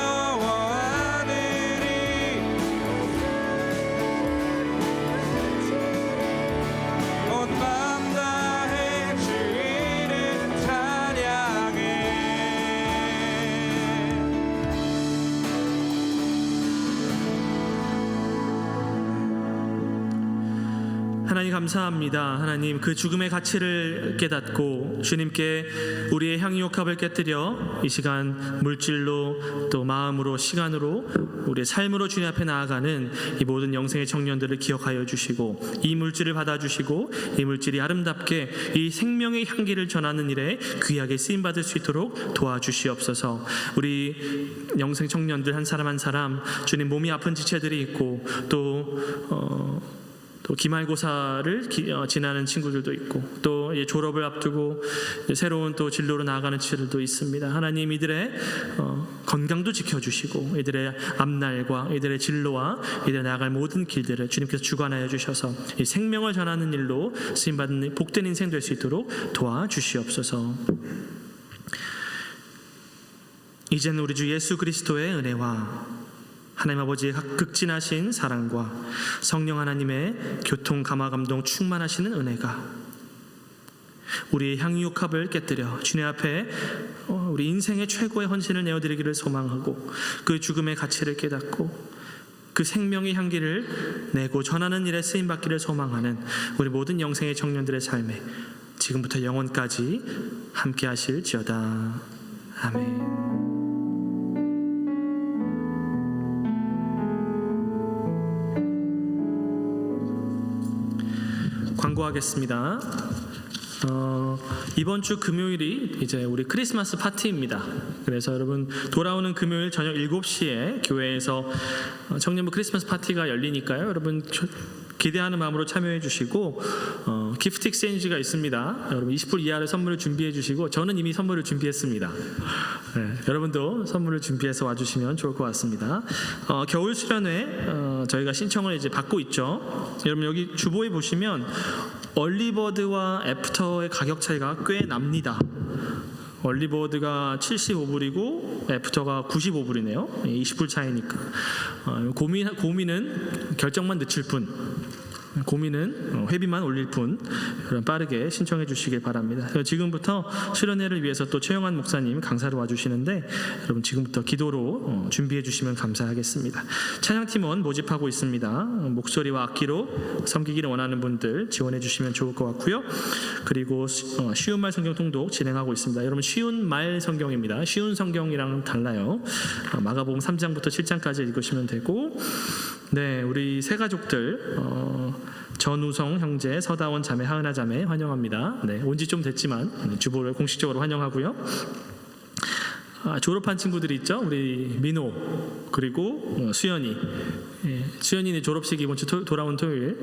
온 마음 다해 주 이름 찬양해.
하나님 감사합니다. 하나님 그 죽음의 가치를 깨닫고 주님께 우리의 향유옥합을 깨뜨려 이 시간 물질로 또 마음으로 시간으로 우리의 삶으로 주님 앞에 나아가는 이 모든 영생의 청년들을 기억하여 주시고 이 물질을 받아주시고 이 물질이 아름답게 이 생명의 향기를 전하는 일에 귀하게 쓰임받을 수 있도록 도와주시옵소서. 우리 영생 청년들 한 사람 한 사람 주님 몸이 아픈 지체들이 있고 또 기말고사를 지나는 친구들도 있고 또 졸업을 앞두고 새로운 또 진로로 나아가는 친구들도 있습니다. 하나님 이들의 건강도 지켜주시고 이들의 앞날과 이들의 진로와 이들의 나아갈 모든 길들을 주님께서 주관하여 주셔서 이 생명을 전하는 일로 쓰임받는 복된 인생 될 수 있도록 도와주시옵소서. 이제는 우리 주 예수 그리스도의 은혜와 하나님 아버지의 극진하신 사랑과 성령 하나님의 교통 감화 감동 충만하시는 은혜가 우리의 향유옥합을 깨뜨려 주님 앞에 우리 인생의 최고의 헌신을 내어드리기를 소망하고 그 죽음의 가치를 깨닫고 그 생명의 향기를 내고 전하는 일에 쓰임받기를 소망하는 우리 모든 영생의 청년들의 삶에 지금부터 영원까지 함께 하실지어다. 아멘. 광고하겠습니다. 이번 주 금요일이 이제 우리 크리스마스 파티입니다. 그래서 여러분 돌아오는 금요일 저녁 7시에 교회에서 청년부 크리스마스 파티가 열리니까요. 여러분 기대하는 마음으로 참여해 주시고 기프트 익스체인지가 있습니다. 여러분 20불 이하의 선물을 준비해 주시고 저는 이미 선물을 준비했습니다. 네, 여러분도 선물을 준비해서 와주시면 좋을 것 같습니다. 겨울 수련회 저희가 신청을 이제 받고 있죠. 여러분 여기 주보에 보시면 얼리버드와 애프터의 가격 차이가 꽤 납니다. 얼리버드가 75불이고 애프터가 95불이네요. 20불 차이니까 고민은 결정만 늦출 뿐, 고민은 회비만 올릴 뿐. 빠르게 신청해 주시길 바랍니다. 지금부터 수련회를 위해서 또 최영환 목사님 강사로 와주시는데 여러분 지금부터 기도로 준비해 주시면 감사하겠습니다. 찬양팀원 모집하고 있습니다. 목소리와 악기로 섬기기를 원하는 분들 지원해 주시면 좋을 것 같고요. 그리고 쉬운 말 성경 통독 진행하고 있습니다. 여러분 쉬운 말 성경입니다. 쉬운 성경이랑 달라요. 마가복음 3장부터 7장까지 읽으시면 되고, 네, 우리 세 가족들 전우성 형제, 서다원 자매, 하은아 자매 환영합니다. 네, 온지 좀 됐지만 주보를 공식적으로 환영하고요. 졸업한 친구들이 있죠. 우리 민호 그리고 수연이. 수연이는 졸업식이 이번 주 돌아온 토요일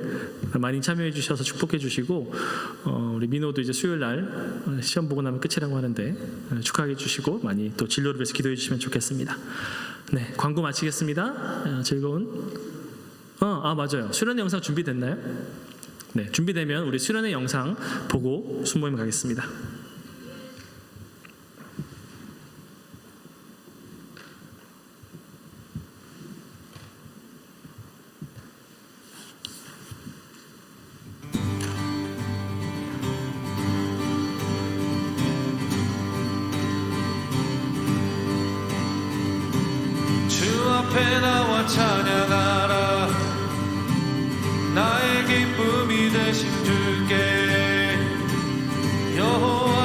많이 참여해 주셔서 축복해 주시고 우리 민호도 이제 수요일 날 시험 보고 나면 끝이라고 하는데 축하해 주시고 많이 또 진로를 위해서 기도해 주시면 좋겠습니다. 네, 광고 마치겠습니다. 즐거운 맞아요. 수련회 영상 준비됐나요? 네, 준비되면 우리 수련회 영상 보고 순모임 가겠습니다.
주 앞에 나와 찬양하라. 나의 기쁨이 되신 주께 여호와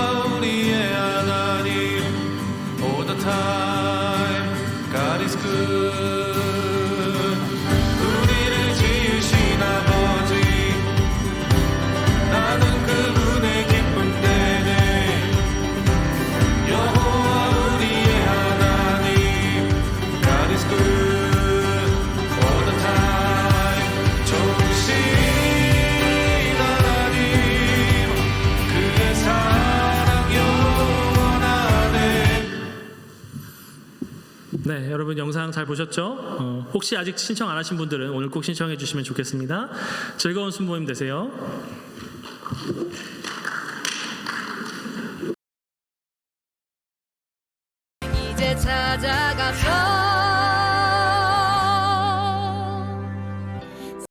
네, 여러분 영상 잘 보셨죠? 혹시 아직 신청 안 하신 분들은 오늘 꼭 신청해 주시면 좋겠습니다. 즐거운 순모임 되세요.